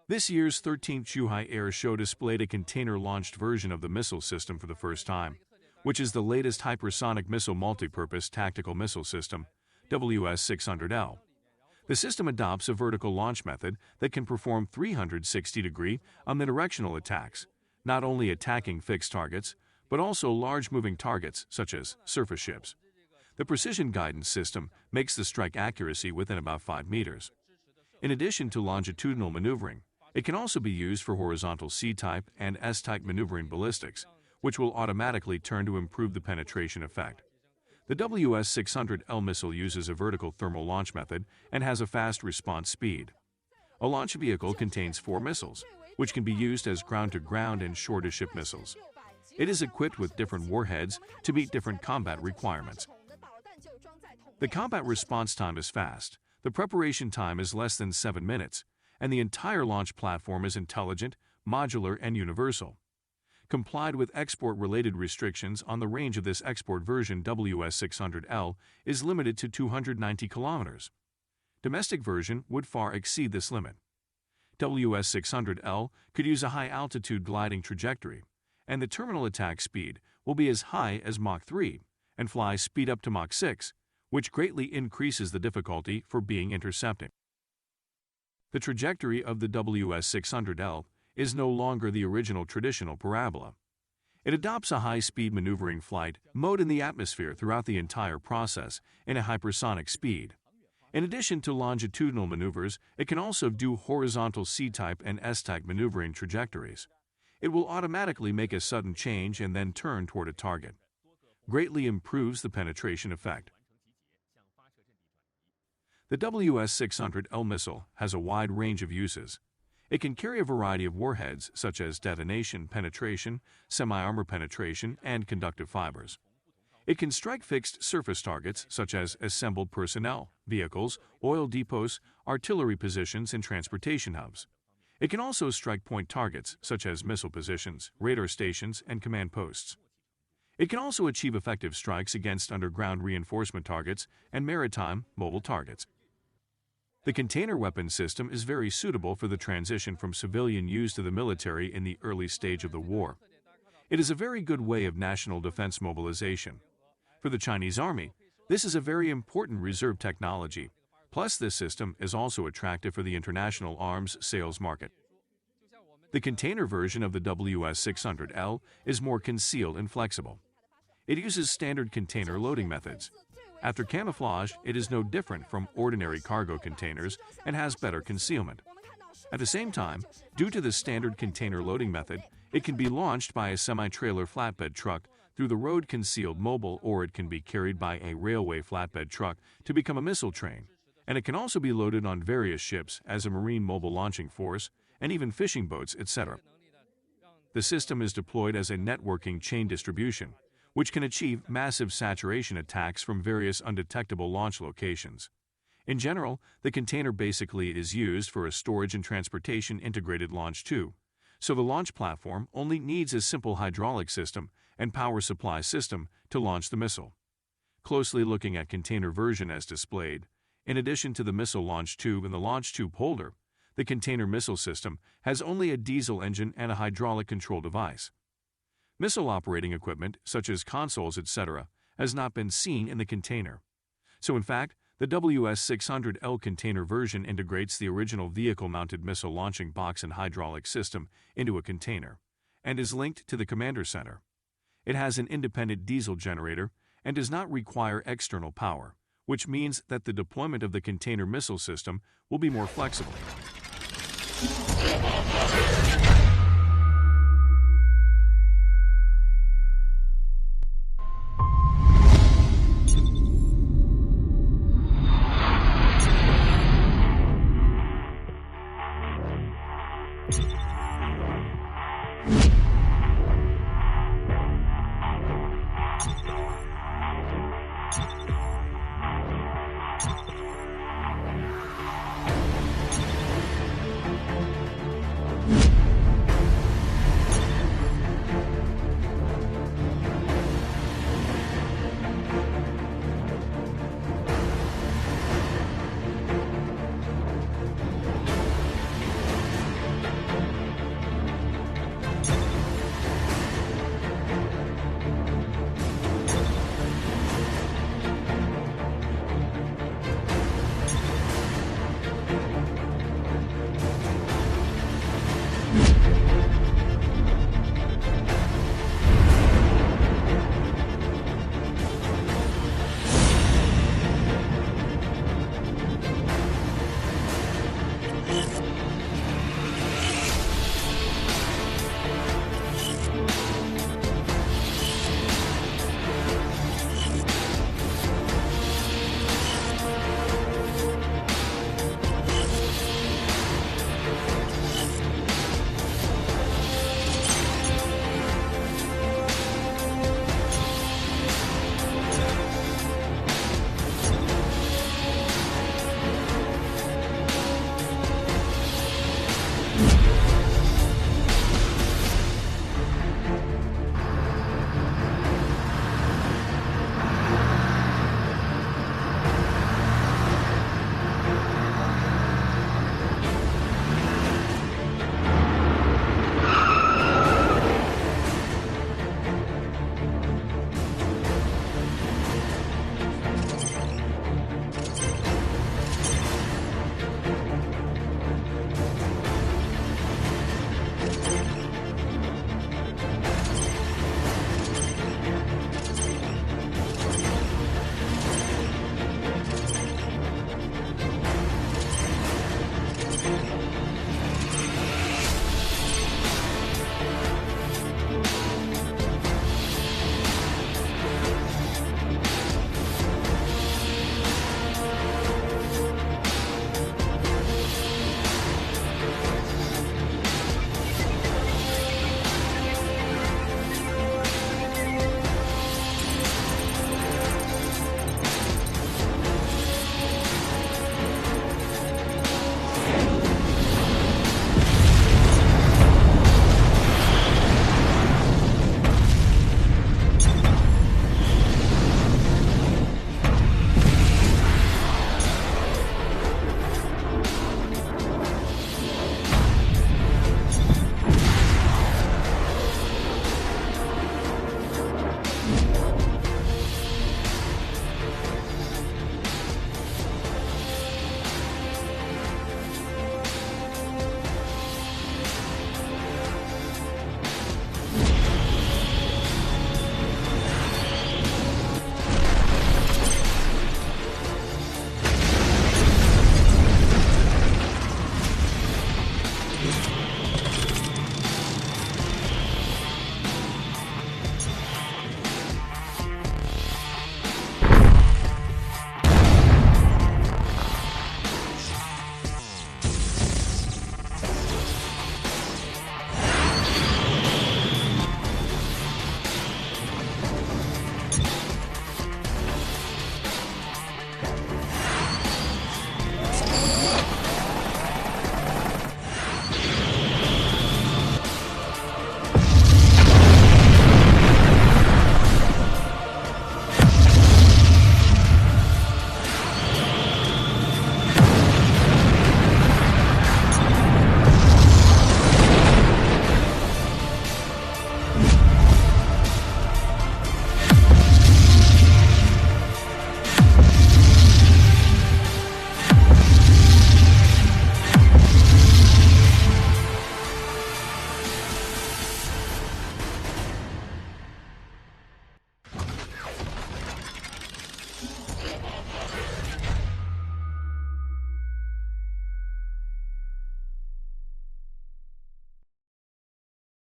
This year's 13th Zhuhai Air Show displayed a container-launched version of the missile system for the first time, which is the latest hypersonic missile multipurpose tactical missile system, WS-600L. The system adopts a vertical launch method that can perform 360-degree omnidirectional attacks, not only attacking fixed targets, but also large moving targets such as surface ships. The precision guidance system makes the strike accuracy within about 5 meters. In addition to longitudinal maneuvering, it can also be used for horizontal C-type and S-type maneuvering ballistics, which will automatically turn to improve the penetration effect. The WS-600L missile uses a vertical thermal launch method and has a fast response speed. A launch vehicle contains 4 missiles, which can be used as ground-to-ground and shore-to-ship missiles. It is equipped with different warheads to meet different combat requirements. The combat response time is fast, the preparation time is less than 7 minutes, and the entire launch platform is intelligent, modular, and universal. Complied with export-related restrictions on the range of this export version. WS-600L is limited to 290 kilometers. Domestic version would far exceed this limit. WS-600L could use a high-altitude gliding trajectory, and the terminal attack speed will be as high as Mach 3 and fly speed up to Mach 6, which greatly increases the difficulty for being intercepted. The trajectory of the WS-600L is no longer the original traditional parabola. It adopts a high-speed maneuvering flight mode in the atmosphere throughout the entire process in a hypersonic speed. In addition to longitudinal maneuvers, it can also do horizontal C-type and S-type maneuvering trajectories. It will automatically make a sudden change and then turn toward a target. Greatly improves the penetration effect. The WS-600L missile has a wide range of uses. It can carry a variety of warheads such as detonation, penetration, semi-armor penetration, and conductive fibers. It can strike fixed surface targets such as assembled personnel, vehicles, oil depots, artillery positions, and transportation hubs. It can also strike point targets such as missile positions, radar stations, and command posts. It can also achieve effective strikes against underground reinforcement targets and maritime, mobile targets. The container weapon system is very suitable for the transition from civilian use to the military in the early stage of the war. It is a very good way of national defense mobilization. For the Chinese Army, this is a very important reserve technology. Plus, this system is also attractive for the international arms sales market. The container version of the WS-600L is more concealed and flexible. It uses standard container loading methods. After camouflage, it is no different from ordinary cargo containers and has better concealment. At the same time, due to the standard container loading method, it can be launched by a semi-trailer flatbed truck through the road concealed mobile, or it can be carried by a railway flatbed truck to become a missile train. And it can also be loaded on various ships as a marine mobile launching force and even fishing boats, etc. The system is deployed as a networking chain distribution, which can achieve massive saturation attacks from various undetectable launch locations. In general, the container basically is used for a storage and transportation integrated launch too, so the launch platform only needs a simple hydraulic system and power supply system to launch the missile. Closely looking at container version as displayed, in addition to the missile launch tube and the launch tube holder, the container missile system has only a diesel engine and a hydraulic control device. Missile operating equipment, such as consoles, etc., has not been seen in the container. So in fact, the WS-600L container version integrates the original vehicle-mounted missile launching box and hydraulic system into a container, and is linked to the commander center. It has an independent diesel generator and does not require external power, which means that the deployment of the container missile system will be more flexible.